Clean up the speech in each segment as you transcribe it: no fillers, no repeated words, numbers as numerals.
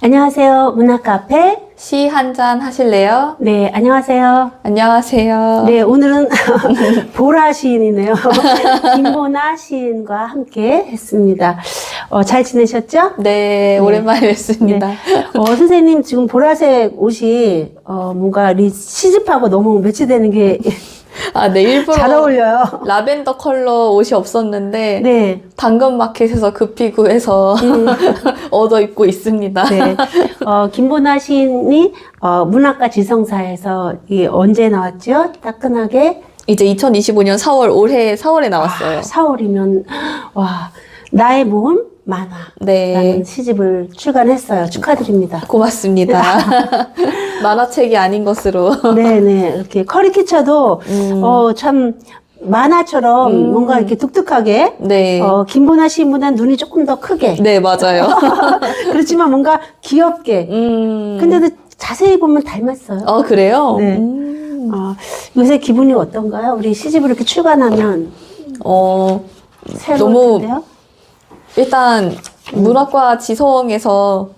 안녕하세요. 문학카페. 시 한 잔 하실래요? 네, 안녕하세요. 안녕하세요. 네, 오늘은 보라 시인이네요. 김보나 시인과 함께 했습니다. 잘 지내셨죠? 네, 오랜만에 뵙습니다. 네. 선생님 지금 보라색 옷이 뭔가 시집하고 너무 매치되는 게 네, 일부러 잘 어울려요. 라벤더 컬러 옷이 없었는데 네. 당근마켓에서 급히 구해서 얻어 입고 있습니다. 네. 김보나 시인이 문학과 지성사에서 이게 언제 나왔죠? 따끈하게 이제 2025년 4월, 올해 4월에 나왔어요. 4월이면 와, 나의 모험 만화 네. 라는 시집을 출간했어요. 축하드립니다. 고맙습니다. 만화책이 아닌 것으로. 네네. 이렇게 커리케처도 참 만화처럼 뭔가 이렇게 독특하게 네. 김보나 시인보다 눈이 조금 더 크게 네, 맞아요. 그렇지만 뭔가 귀엽게 근데도 자세히 보면 닮았어요. 그래요? 네. 요새 기분이 어떤가요? 우리 시집을 이렇게 출간하면 새로울 너무 텐데요? 일단 문학과 지성에서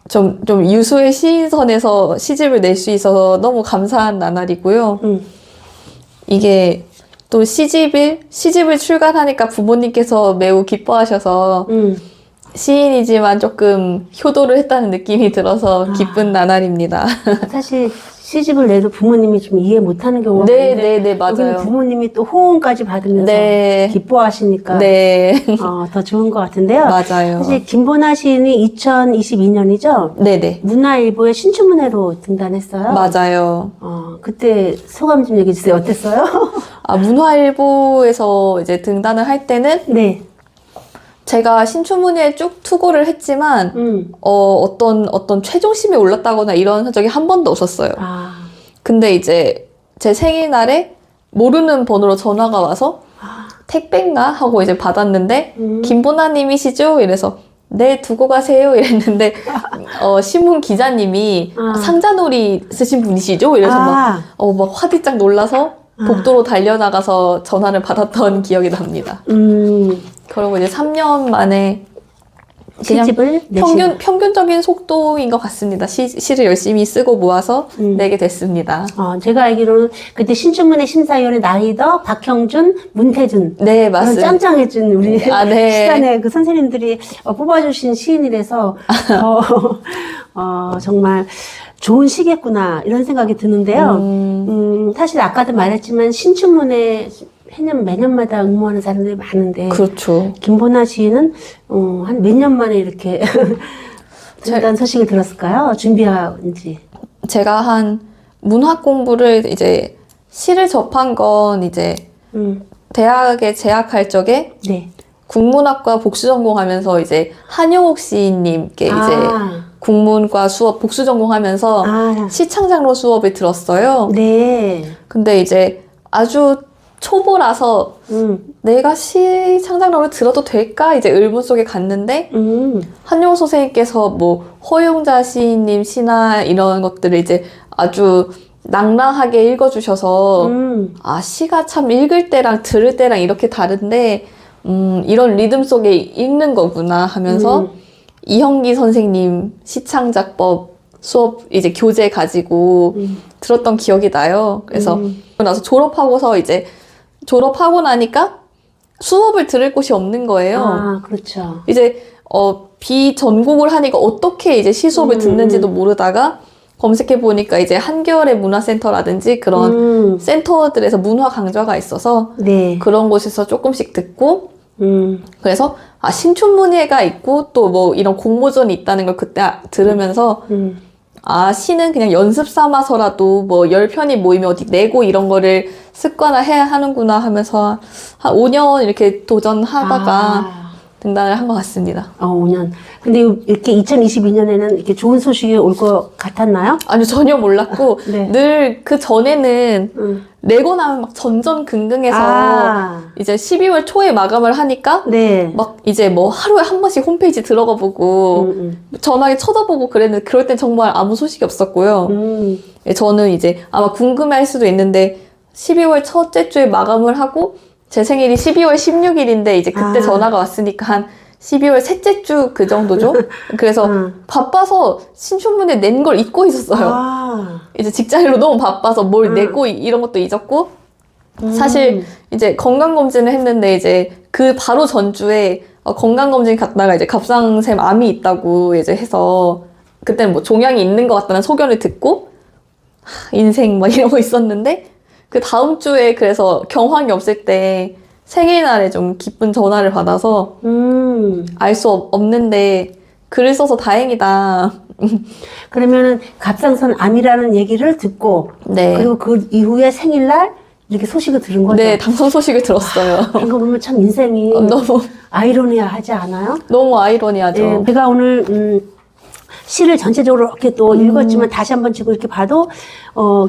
좀 유수의 시인선에서 시집을 낼 수 있어서 너무 감사한 나날이고요. 이게 또 시집을 출간하니까 부모님께서 매우 기뻐하셔서 시인이지만 조금 효도를 했다는 느낌이 들어서 기쁜 나날입니다. 사실 시집을 내도 부모님이 좀 이해 못하는 경우가 많은데 네, 맞아요. 여기는 부모님이 또 호응까지 받으면서 네. 기뻐하시니까 네. 더 좋은 것 같은데요. 맞아요. 사실 김보나 시인이 2022년이죠. 네네. 문화일보의 신춘문예로 등단했어요. 맞아요. 그때 소감 좀 얘기해 주세요. 어땠어요? 문화일보에서 이제 등단을 할 때는 네. 제가 신춘문예에 쭉 투고를 했지만 어떤 최종심에 올랐다거나 이런 적이 한 번도 없었어요. 근데 이제 제 생일날에 모르는 번호로 전화가 와서 택배인가 하고 이제 받았는데 김보나님이시죠? 이래서 네, 두고 가세요. 이랬는데 신문 기자님이 상자놀이 쓰신 분이시죠? 이래서 막 화들짝 놀라서 복도로 달려나가서 전화를 받았던 기억이 납니다. 그러고 이제 3년 만에 그냥 시집을 평균적인 속도인 것 같습니다. 시를 열심히 쓰고 모아서 내게 됐습니다. 제가 알기로는 그때 신춘문예 심사위원회 나이더, 박형준, 문태준. 네, 맞습니다. 그런 짱짱해준 우리 네. 시단의 그 선생님들이 뽑아주신 시인이라서 정말 좋은 시겠구나 이런 생각이 드는데요. 사실 아까도 말했지만 신춘문예 매년마다 응모하는 사람들이 많은데 그렇죠. 김보나 시인은 한 몇 년 만에 이렇게 등단 소식을 들었을까요? 준비한지. 제가 한 문학 공부를 이제 시를 접한 건 이제 대학에 재학할 적에 네. 국문학과 복수 전공하면서 이제 한용옥 시인님께 이제 국문과 수업 복수 전공하면서 시창작로 수업을 들었어요. 네. 근데 이제 아주 초보라서 내가 시창작로를 들어도 될까? 이제 의문 속에 갔는데 한용옥 선생님께서 뭐 허용자 시인님 시나 이런 것들을 이제 아주 낭랑하게 읽어주셔서 시가 참 읽을 때랑 들을 때랑 이렇게 다른데 이런 리듬 속에 읽는 거구나 하면서 이형기 선생님 시창작법 수업 이제 교재 가지고 들었던 기억이 나요. 그래서 나서 졸업하고 나니까 수업을 들을 곳이 없는 거예요. 그렇죠. 이제 비전공을 하니까 어떻게 이제 시 수업을 듣는지도 모르다가 검색해 보니까 이제 한겨레 문화센터라든지 그런 센터들에서 문화 강좌가 있어서 네. 그런 곳에서 조금씩 듣고 그래서 신춘문예가 있고 또 뭐 이런 공모전이 있다는 걸 그때 들으면서 시는 그냥 연습 삼아서라도 뭐 10편이 모이면 어디 내고 이런 거를 습관화해야 하는구나 하면서 한 5년 이렇게 도전하다가 등단을 한 것 같습니다. 5년. 근데 이렇게 2022년에는 이렇게 좋은 소식이 올 것 같았나요? 아니요, 전혀 몰랐고 네. 늘 그 전에는 내고 나면 막 전전긍긍해서 이제 12월 초에 마감을 하니까 네. 막 이제 뭐 하루에 한 번씩 홈페이지 들어가 보고 전화기 쳐다보고 그랬는데 그럴 땐 정말 아무 소식이 없었고요. 저는 이제 아마 궁금해할 수도 있는데 12월 첫째 주에 마감을 하고 제 생일이 12월 16일인데 이제 그때 전화가 왔으니까 한 12월 셋째 주 그 정도죠. 그래서 바빠서 신춘문예 낸 걸 잊고 있었어요. 이제 직장일로 너무 바빠서 뭘 내고 이런 것도 잊었고 사실 이제 건강검진을 했는데 이제 그 바로 전주에 건강검진 갔다가 이제 갑상샘 암이 있다고 이제 해서 그때는 뭐 종양이 있는 것 같다는 소견을 듣고 인생 막 이러고 있었는데 그 다음 주에 그래서 경황이 없을 때 생일날에 좀 기쁜 전화를 받아서 알 수 없는데 글을 써서 다행이다. 그러면은 갑상선 암이라는 얘기를 듣고 네. 그리고 그 이후에 생일날 이렇게 소식을 들은 거죠? 네, 당선 소식을 들었어요. 이거 보면 참 인생이 너무 아이러니하지 않아요? 너무 아이러니하죠. 네, 제가 오늘 시를 전체적으로 이렇게 또 읽었지만 다시 한번 지금 이렇게 봐도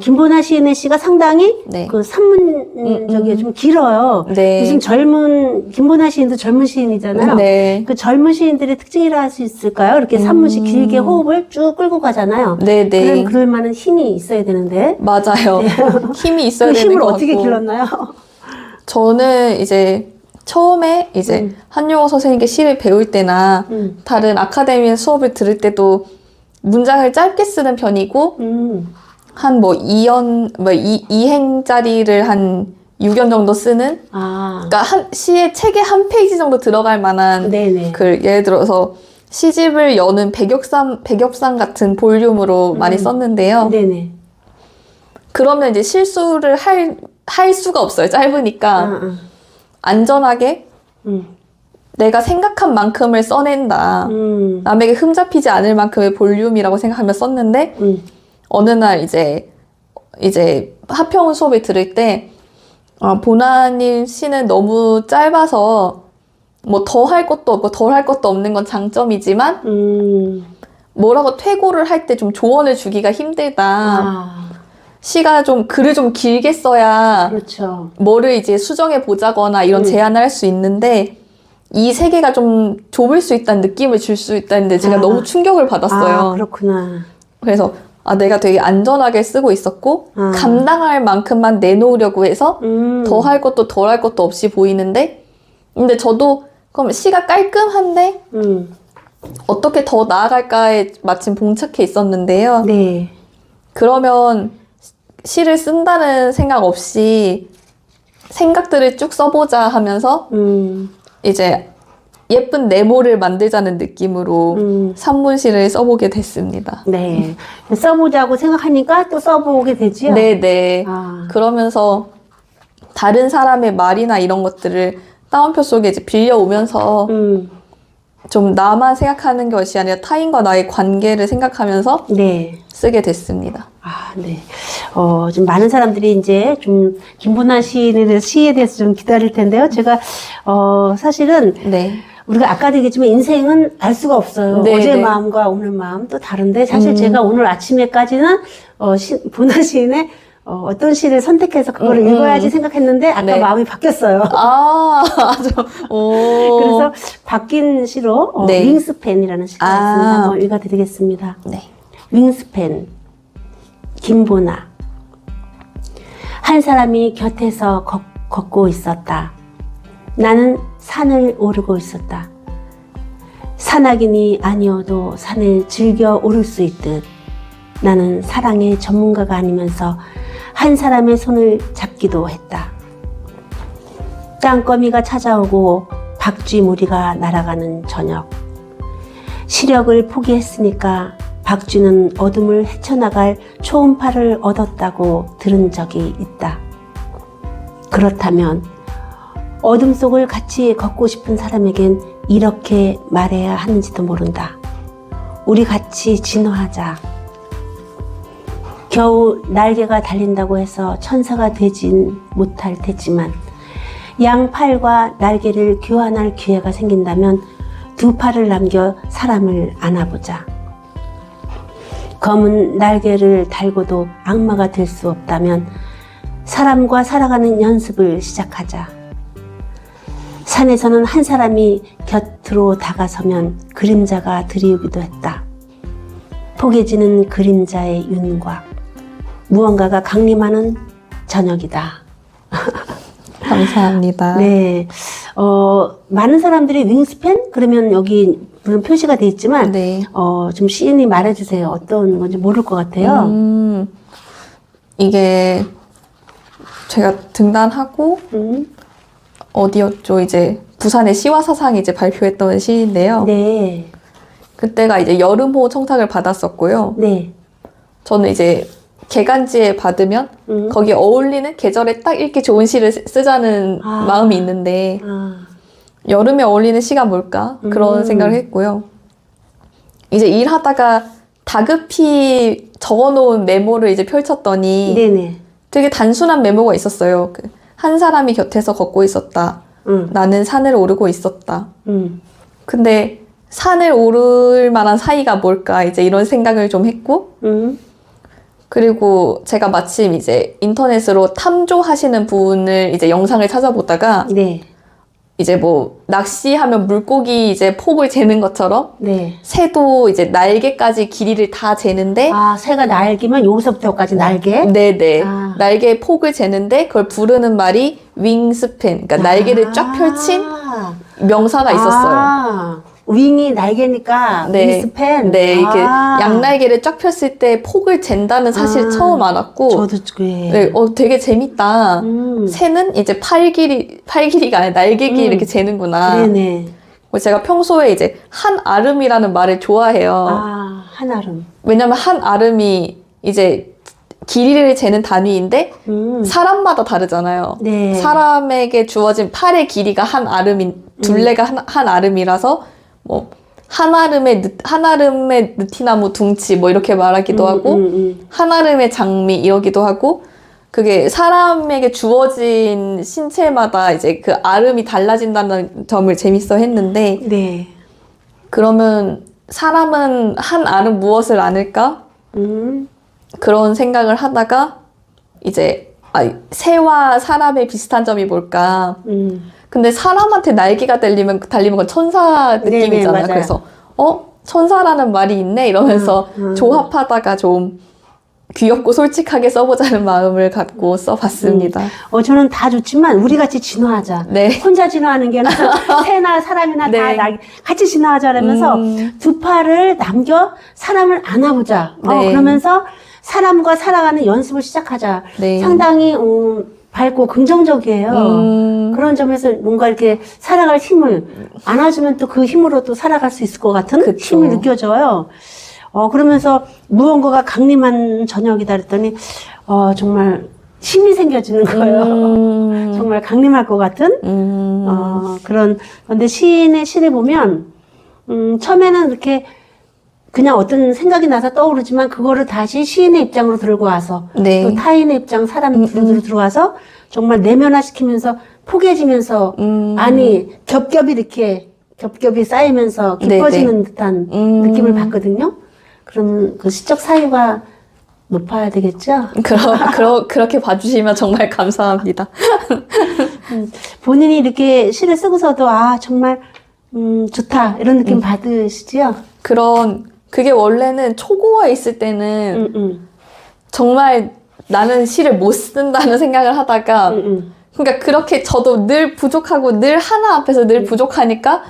김보나 시인의 시가 상당히 네. 그 산문적이 좀 길어요. 네. 요즘 젊은 김보나 시인도 젊은 시인이잖아요. 네. 그 젊은 시인들의 특징이라 할 수 있을까요? 이렇게 산문식 길게 호흡을 쭉 끌고 가잖아요. 네, 네. 그럴 만한 힘이 있어야 되는데 맞아요. 힘이 있어야 그 되는 힘을 것 어떻게 같고. 길렀나요? 저는 이제 처음에 이제 한용호 선생님께 시를 배울 때나 다른 아카데미 수업을 들을 때도 문장을 짧게 쓰는 편이고 한 뭐 2행짜리를 한 6연 정도 쓰는 그러니까 시의 책에 한 페이지 정도 들어갈 만한 네네. 글 예를 들어서 시집을 여는 백엽산 같은 볼륨으로 많이 썼는데요. 네네. 그러면 이제 실수를 할 수가 없어요. 짧으니까. 안전하게 내가 생각한 만큼을 써낸다. 남에게 흠잡히지 않을 만큼의 볼륨이라고 생각하며 썼는데 어느 날 이제 하평 수업을 들을 때 보나님 시는 너무 짧아서 뭐 더 할 것도 없고 덜 할 것도 없는 건 장점이지만 뭐라고 퇴고를 할 때 좀 조언을 주기가 힘들다. 시가 좀 글을 좀 길게 써야 그렇죠. 뭐를 이제 수정해 보자거나 이런 제안을 할 수 있는데 이 세계가 좀 좁을 수 있다는 느낌을 줄 수 있다는데 제가 너무 충격을 받았어요. 그렇구나. 그래서 내가 되게 안전하게 쓰고 있었고 감당할 만큼만 내놓으려고 해서 더 할 것도 덜 할 것도 없이 보이는데 근데 저도 그럼 시가 깔끔한데 어떻게 더 나아갈까에 마침 봉착해 있었는데요. 네. 그러면 시를 쓴다는 생각 없이 생각들을 쭉 써보자 하면서 이제 예쁜 네모를 만들자는 느낌으로 산문시를 써보게 됐습니다. 네. 써보자고 생각하니까 또 써보게 되지요? 네네. 그러면서 다른 사람의 말이나 이런 것들을 따옴표 속에 이제 빌려오면서 좀 나만 생각하는 것이 아니라 타인과 나의 관계를 생각하면서 네. 쓰게 됐습니다. 네. 좀 많은 사람들이 이제 좀 김보나 시인의 시에 대해서 좀 기다릴 텐데요. 제가, 사실은. 네. 우리가 아까도 얘기했지만 인생은 알 수가 없어요. 네, 어제 네. 마음과 오늘 마음 또 다른데 사실 제가 오늘 아침에까지는 보나 시인의 어떤 시를 선택해서 그거를 읽어야지 생각했는데 아까 네. 마음이 바뀌었어요. 그래서 바뀐 시로 네. 윙스팬이라는 시가 있습니다. 한번 읽어드리겠습니다. 네. 윙스팬 김보나. 한 사람이 곁에서 걷고 있었다. 나는 산을 오르고 있었다. 산악인이 아니어도 산을 즐겨 오를 수 있듯 나는 사랑의 전문가가 아니면서 한 사람의 손을 잡기도 했다. 땅거미가 찾아오고 박쥐 무리가 날아가는 저녁. 시력을 포기했으니까 박쥐는 어둠을 헤쳐나갈 초음파를 얻었다고 들은 적이 있다. 그렇다면 어둠 속을 같이 걷고 싶은 사람에겐 이렇게 말해야 하는지도 모른다. 우리 같이 진화하자. 겨우 날개가 달린다고 해서 천사가 되진 못할 테지만 양팔과 날개를 교환할 기회가 생긴다면 두 팔을 남겨 사람을 안아보자. 검은 날개를 달고도 악마가 될 수 없다면 사람과 살아가는 연습을 시작하자. 산에서는 한 사람이 곁으로 다가서면 그림자가 드리우기도 했다. 포개지는 그림자의 윤곽. 무언가가 강림하는 저녁이다. 감사합니다. 네. 많은 사람들이 윙스팬? 그러면 여기 물론 표시가 돼 있지만, 네. 좀 시인이 말해주세요. 어떤 건지 모를 것 같아요. 이게 제가 등단하고, 어디였죠? 이제 부산의 시와사상이 이제 발표했던 시인데요. 네. 그때가 이제 여름호 청탁을 받았었고요. 네. 저는 이제 개간지에 받으면 거기에 어울리는 계절에 딱 읽기 좋은 시를 쓰자는 마음이 있는데 여름에 어울리는 시가 뭘까? 그런 생각을 했고요. 이제 일하다가 다급히 적어놓은 메모를 이제 펼쳤더니 네네. 되게 단순한 메모가 있었어요. 한 사람이 곁에서 걷고 있었다. 나는 산을 오르고 있었다. 근데 산을 오를 만한 사이가 뭘까? 이제 이런 생각을 좀 했고 그리고 제가 마침 이제 인터넷으로 탐조하시는 분을 이제 영상을 찾아보다가 네. 이제 뭐 낚시하면 물고기 이제 폭을 재는 것처럼 네. 새도 이제 날개까지 길이를 다 재는데 새가 날개면 여기서부터까지 날개? 네네. 날개의 폭을 재는데 그걸 부르는 말이 윙스팬, 그러니까 날개를 쫙 펼친 명사가 있었어요. 윙이 날개니까 네. 윙스팬. 네, 이게 양날개를 쫙 폈을 때 폭을 잰다는 사실 처음 알았고. 저도 네, 되게 재밌다. 새는 이제 팔 길이가 아니라 날개 길이 이렇게 재는구나. 네네. 제가 평소에 이제 한아름이라는 말을 좋아해요. 한아름. 왜냐면 한아름이 이제 길이를 재는 단위인데 사람마다 다르잖아요. 네. 사람에게 주어진 팔의 길이가 둘레가 한 아름이라서 뭐 한아름의 느티나무 둥치 뭐 이렇게 말하기도 하고 한아름의 장미 이러기도 하고 그게 사람에게 주어진 신체마다 이제 그 아름이 달라진다는 점을 재밌어 했는데 네. 그러면 사람은 한 아름 무엇을 아닐까? 그런 생각을 하다가 이제 새와 사람의 비슷한 점이 뭘까? 근데 사람한테 날개가 달리면 건 천사 느낌이잖아요. 네네, 그래서 천사라는 말이 있네 이러면서 조합하다가 좀 귀엽고 솔직하게 써보자는 마음을 갖고 써봤습니다. 저는 다 좋지만 우리 같이 진화하자. 네. 혼자 진화하는 게 아니라 새나 사람이나 네. 다 같이 진화하자라면서 두 팔을 남겨 사람을 안아보자. 네. 그러면서 사람과 살아가는 연습을 시작하자. 네. 상당히 밝고 긍정적이에요. 그런 점에서 뭔가 이렇게 살아갈 힘을 안아주면 또 그 힘으로 또 살아갈 수 있을 것 같은 그쵸. 힘이 느껴져요. 그러면서 무언가가 강림한 저녁이다 그랬더니 정말 힘이 생겨지는 거예요. 정말 강림할 것 같은 그런 건데 시인의 시를 보면 처음에는 이렇게 그냥 어떤 생각이 나서 떠오르지만 그거를 다시 시인의 입장으로 들고 와서 네. 또 타인의 입장 사람으로 들어와서 정말 내면화시키면서 포개지면서 안이 겹겹이 쌓이면서 깊어지는 듯한 느낌을 받거든요. 그럼 그 시적 사유가 높아야 되겠죠? 그렇게 봐주시면 정말 감사합니다. 본인이 이렇게 시를 쓰고서도 정말 좋다 이런 느낌 받으시죠? 그게 원래는 초고에 있을 때는 정말 나는 시를 못 쓴다는 생각을 하다가 그러니까 그렇게 저도 늘 부족하고 늘 하나 앞에서 늘 부족하니까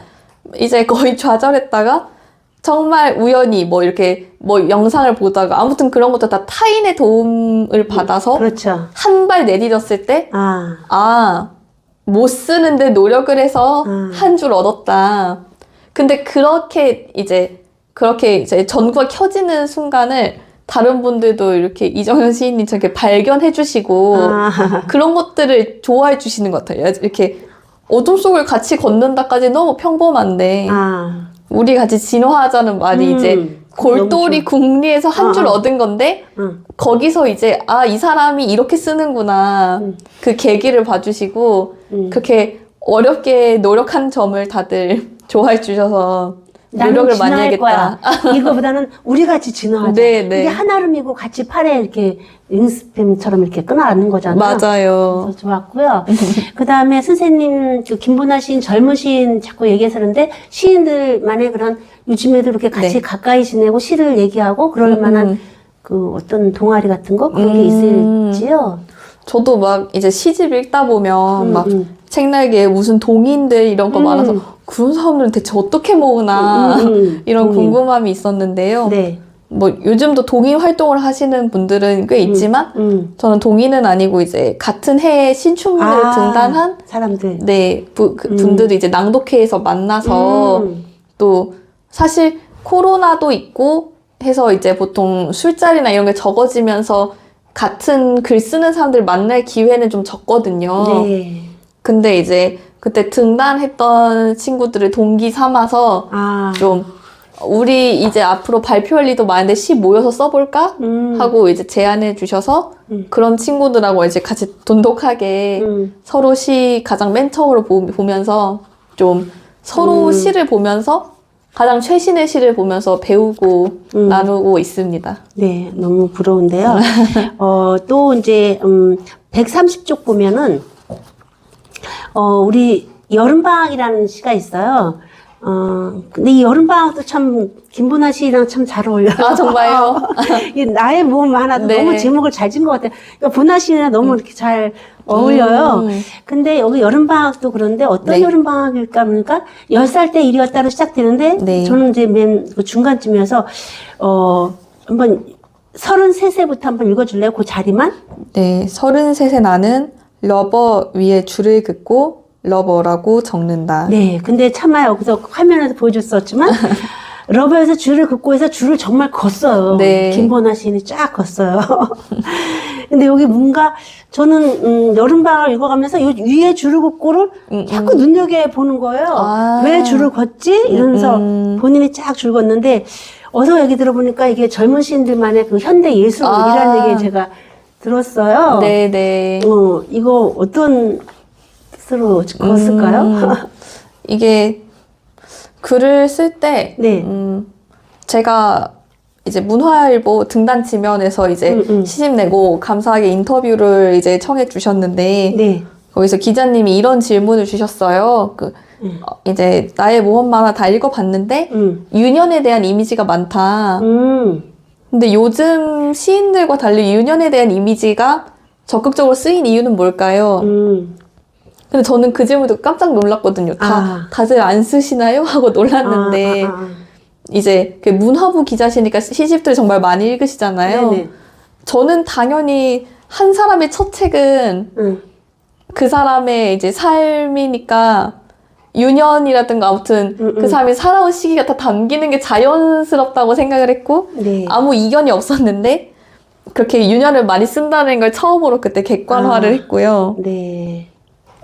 이제 거의 좌절했다가 정말 우연히 뭐 이렇게 뭐 영상을 보다가 아무튼 그런 것도 다 타인의 도움을 받아서 그렇죠. 한 발 내디뎠을 때 못 쓰는데 노력을 해서 한 줄 얻었다. 근데 그렇게 이제 전구가 켜지는 순간을 다른 분들도 이렇게 이정현 시인님처럼 이렇게 발견해 주시고 그런 것들을 좋아해 주시는 것 같아요. 이렇게 어둠 속을 같이 걷는다까지 너무 평범한데 우리 같이 진화하자는 말이 이제 골똘히 궁리에서 한 줄 얻은 건데 거기서 이제 이 사람이 이렇게 쓰는구나 그 계기를 봐주시고 그렇게 어렵게 노력한 점을 다들 좋아해 주셔서 노력을 많이 하겠다. 이거보다는 우리 같이 진화하자. 네. 이게 한아름이고 같이 팔에 이렇게 윙스팸처럼 이렇게 끊어안는 거잖아요. 맞아요. 그래서 좋았고요. 그 다음에 선생님, 김보나 시인, 젊은 시인 자꾸 얘기하시는데 시인들만의 그런 요즘에도 이렇게 같이 가까이 지내고 시를 얘기하고 그럴 만한 그 어떤 동아리 같은 거 그런 게 있을지요? 저도 막 이제 시집 읽다 보면 막 책날개에 무슨 동인들 이런 거 많아서 그런 사람들은 대체 어떻게 모으나 이런 동인. 궁금함이 있었는데요. 네. 뭐 요즘도 동인 활동을 하시는 분들은 꽤 있지만 저는 동인은 아니고 이제 같은 해에 신춘문을 등단한 사람들. 네, 분들이 이제 낭독회에서 만나서 또 사실 코로나도 있고 해서 이제 보통 술자리나 이런 게 적어지면서 같은 글 쓰는 사람들 만날 기회는 좀 적거든요. 네. 근데 이제 그때 등단했던 친구들을 동기 삼아서 좀 우리 이제 앞으로 발표할 일도 많은데 시 모여서 써볼까? 하고 이제 제안해 주셔서 그런 친구들하고 이제 같이 돈독하게 서로 시 가장 맨 처음으로 보면서 좀 서로 시를 보면서 가장 최신의 시를 보면서 배우고 나누고 있습니다. 네, 너무 부러운데요. 또 이제 130쪽 보면은 우리 여름방학이라는 시가 있어요. 근데 이 여름방학도 참 김보나 씨랑 참 잘 어울려요. 아, 정말요? 이 나의 모험 하나도 네. 너무 제목을 잘 지은 것 같아요. 그러니까 보나 씨랑 너무 이렇게 잘 어울려요. 근데 여기 여름방학도 그런데 어떤 네. 여름방학일까 보니까 10살 때 일이었다로 시작되는데 네. 저는 이제 맨 중간쯤이어서 한번 33세부터 한번 읽어줄래요? 그 자리만? 네, 33세 나는 러버 위에 줄을 긋고 러버라고 적는다. 네, 근데 차마 여기서 화면에서 보여줬었지만 러버에서 줄을 긋고 해서 줄을 정말 걷어요. 네. 김보나 시인이 쫙 걷어요. 근데 여기 뭔가 저는 여름방학을 읽어가면서 이 위에 줄을 긋고를 자꾸 눈여겨보는 거예요. 왜 줄을 걷지? 이러면서 본인이 쫙 줄 걷는데 어서 얘기 들어보니까 이게 젊은 시인들만의 그 현대 예술이라는 얘기 제가 들었어요. 네네. 이거 어떤 뜻으로 걷을까요? 이게 글을 쓸 때, 네. 제가 이제 문화일보 등단 지면에서 이제 시집 내고 감사하게 인터뷰를 이제 청해 주셨는데, 네. 거기서 기자님이 이런 질문을 주셨어요. 이제 나의 모험 만화 다 읽어봤는데, 유년에 대한 이미지가 많다. 근데 요즘 시인들과 달리 유년에 대한 이미지가 적극적으로 쓰인 이유는 뭘까요? 근데 저는 그 질문 듣고 깜짝 놀랐거든요. 다들 안 쓰시나요? 하고 놀랐는데, 이제 그 문화부 기자시니까 시집들 정말 많이 읽으시잖아요. 네네. 저는 당연히 한 사람의 첫 책은 그 사람의 이제 삶이니까 유년이라든가 아무튼 그 사람이 살아온 시기가 다 담기는 게 자연스럽다고 생각을 했고, 네. 아무 이견이 없었는데, 그렇게 유년을 많이 쓴다는 걸 처음으로 그때 객관화를 했고요. 네.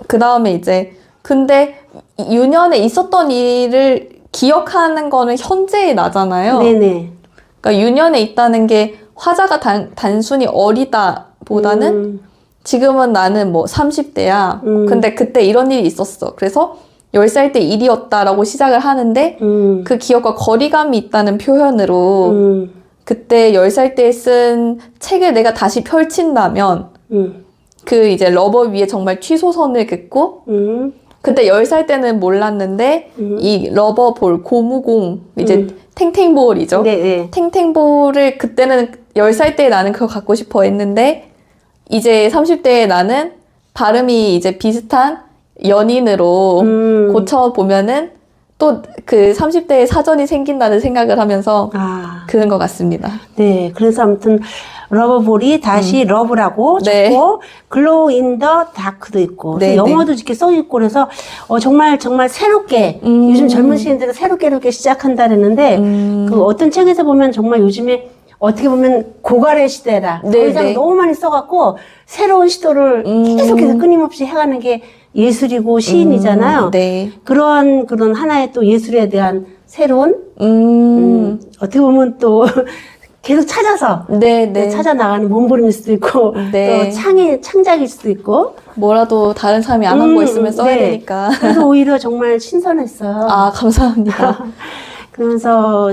그 다음에 이제, 근데 유년에 있었던 일을 기억하는 거는 현재의 나잖아요. 네네. 그러니까 유년에 있다는 게 화자가 단순히 어리다 보다는 지금은 나는 뭐 30대야. 근데 그때 이런 일이 있었어. 그래서 10살 때 일이었다라고 시작을 하는데 그 기억과 거리감이 있다는 표현으로 그때 10살 때 쓴 책을 내가 다시 펼친다면 그 이제 러버 위에 정말 취소선을 긋고 그때 10살 때는 몰랐는데 이 러버볼 고무공 이제 탱탱볼이죠. 네네. 탱탱볼을 그때는 10살 때 나는 그거 갖고 싶어 했는데 이제 30대에 나는 발음이 이제 비슷한 연인으로 고쳐보면은 또 그 30대에 사전이 생긴다는 생각을 하면서 그런 것 같습니다. 네, 그래서 아무튼 러버볼이 다시 러브라고 네. 적고 글로우 인 더 다크도 있고 네, 영어도 이렇게 써 있고 그래서 정말 새롭게 요즘 젊은 시인들은 새롭게 이렇게 시작한다 그랬는데 그 어떤 책에서 보면 정말 요즘에 어떻게 보면 고갈의 시대라. 더 이상 너무 많이 써갖고 새로운 시도를 계속해서 끊임없이 해가는 게 예술이고 시인이잖아요. 네. 그런 하나의 또 예술에 대한 새로운 어떻게 보면 또 계속 찾아서 찾아 나가는 몸부림일 수도 있고 또 창작일 수도 있고 뭐라도 다른 사람이 안 한 거 있으면 써야 되니까. 그래서 오히려 정말 신선했어요. 아, 감사합니다. 그러면서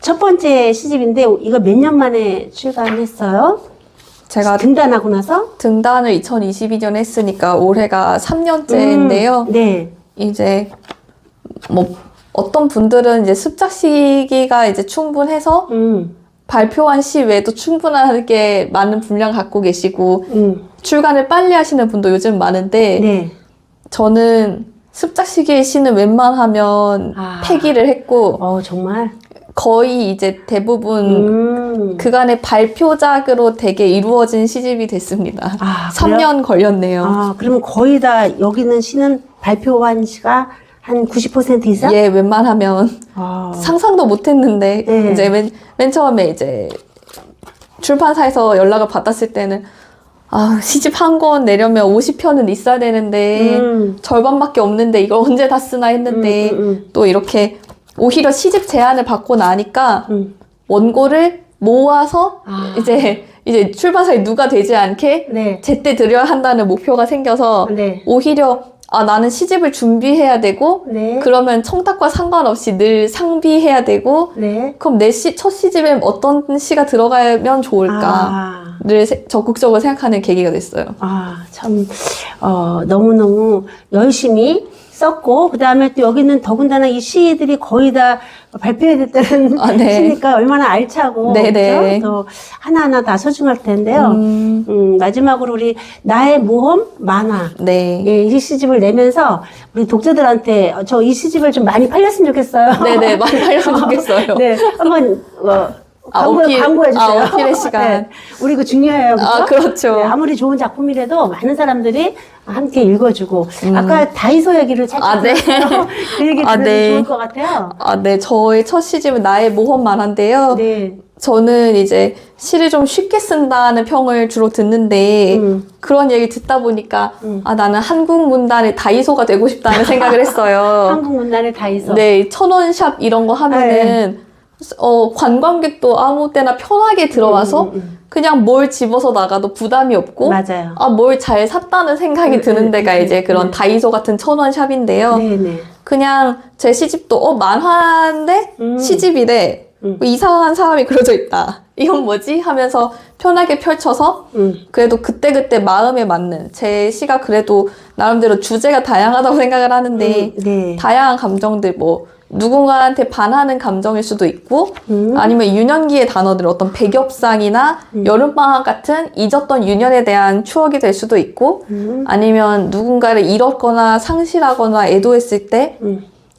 첫 번째 시집인데 이거 몇 년 만에 출간했어요? 제가 등단하고 나서? 등단을 2022년에 했으니까 올해가 3년째인데요. 네. 이제 뭐 어떤 분들은 이제 습작 시기가 이제 충분해서 발표한 시 외에도 충분하게 많은 분량 갖고 계시고 출간을 빨리 하시는 분도 요즘 많은데 네. 저는 습작시계의 시는 웬만하면 폐기를 했고 정말? 거의 이제 대부분 그간의 발표작으로 되게 이루어진 시집이 됐습니다. 3년 걸렸네요. 그러면 거의 다 여기는 시는 발표한 시가 한 90% 이상? 예, 웬만하면 상상도 못했는데 이제 맨 처음에 이제 출판사에서 연락을 받았을 때는 시집 한 권 내려면 50편은 있어야 되는데 절반밖에 없는데 이걸 언제 다 쓰나 했는데 또 이렇게 오히려 시집 제안을 받고 나니까 원고를 모아서 이제 출판사에 누가 되지 않게 제때 드려야 한다는 목표가 생겨서 오히려 나는 시집을 준비해야 되고 그러면 청탁과 상관없이 늘 상비해야 되고 그럼 내 첫 시집에 어떤 시가 들어가면 좋을까를 적극적으로 생각하는 계기가 됐어요. 참 너무너무 열심히 썼고 그다음에 또 여기는 더군다나 이 시들이 거의 다 발표됐다는 시니까 얼마나 알차고 그렇죠? 또 하나하나 다 소중할 텐데요. 마지막으로 우리 나의 모험 만화 이 시집을 내면서 우리 독자들한테 이 시집을 좀 많이 팔렸으면 좋겠어요. 네네, 많이 팔렸으면 좋겠어요. 네, 한번 광고해주세요. 어필의 시간. 우리 이거 중요해요. 그렇죠? 그렇죠. 아무리 좋은 작품이라도 많은 사람들이 함께 읽어주고. 아까 다이소 얘기를 잠깐 그 얘기 들으면 좋을 것 같아요. 네. 저의 첫 시집은 나의 모험 만화인데요. 저는 이제 시를 좀 쉽게 쓴다는 평을 주로 듣는데 그런 얘기 듣다 보니까 나는 한국 문단의 다이소가 되고 싶다는 생각을 했어요. 한국 문단의 다이소. 네, 1000원샵 이런 거 하면은 관광객도 아무 때나 편하게 들어와서 그냥 뭘 집어서 나가도 부담이 없고 뭘 잘 샀다는 생각이 드는 데가 이제 그런 다이소 같은 1000원 샵인데요. 그냥 제 시집도 만화인데 시집이래. 이상한 사람이 그려져 있다. 이건 뭐지? 하면서 편하게 펼쳐서 그래도 그때그때 마음에 맞는 제 시가 그래도 나름대로 주제가 다양하다고 생각을 하는데 다양한 감정들 누군가한테 반하는 감정일 수도 있고 아니면 유년기의 단어들 어떤 백엽상이나 여름방학 같은 잊었던 유년에 대한 추억이 될 수도 있고 아니면 누군가를 잃었거나 상실하거나 애도했을 때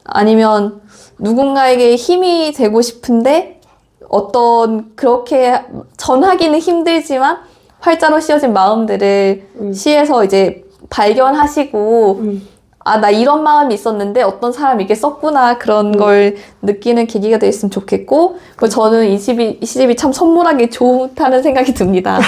아니면 누군가에게 힘이 되고 싶은데 어떤 그렇게 전하기는 힘들지만 활자로 씌어진 마음들을 시에서 이제 발견하시고 나 이런 마음이 있었는데 어떤 사람이 이렇게 썼구나 그런 걸 느끼는 계기가 됐으면 좋겠고 그리고 저는 이 시집이 참 선물하기 좋다는 생각이 듭니다.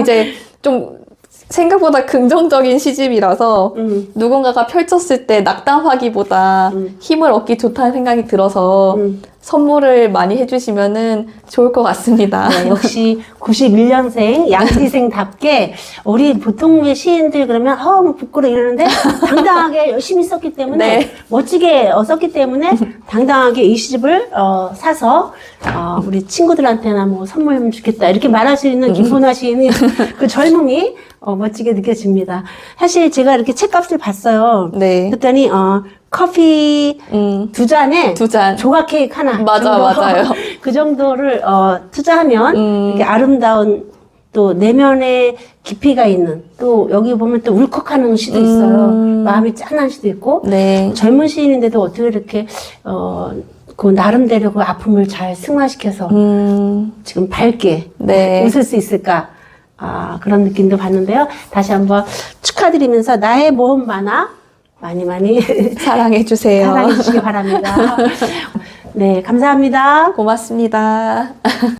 이제 좀 생각보다 긍정적인 시집이라서 누군가가 펼쳤을 때 낙담하기보다 힘을 얻기 좋다는 생각이 들어서 선물을 많이 해주시면은 좋을 것 같습니다. 역시 91년생 양지생답게 우리 보통의 시인들 그러면 뭐 부끄러워 이러는데 당당하게 열심히 썼기 때문에 멋지게 썼기 때문에 당당하게 이 시집을 사서 우리 친구들한테나 선물하면 좋겠다 이렇게 말할 수 있는 김보나 시인의 그 젊음이 멋지게 느껴집니다. 사실 제가 이렇게 책값을 봤어요. 그랬더니 커피 2잔에 조각 케이크 하나 맞아요. 그 정도를 투자하면 이렇게 아름다운 또 내면에 깊이가 있는 또 여기 보면 또 울컥하는 시도 있어요. 마음이 짠한 시도 있고 젊은 시인인데도 어떻게 이렇게 그 나름대로 그 아픔을 잘 승화시켜서 지금 밝게 웃을 수 있을까 그런 느낌도 받는데요. 다시 한번 축하드리면서 나의 모험 만화 많이 사랑해주세요. 사랑해주시기 바랍니다. 네, 감사합니다. 고맙습니다.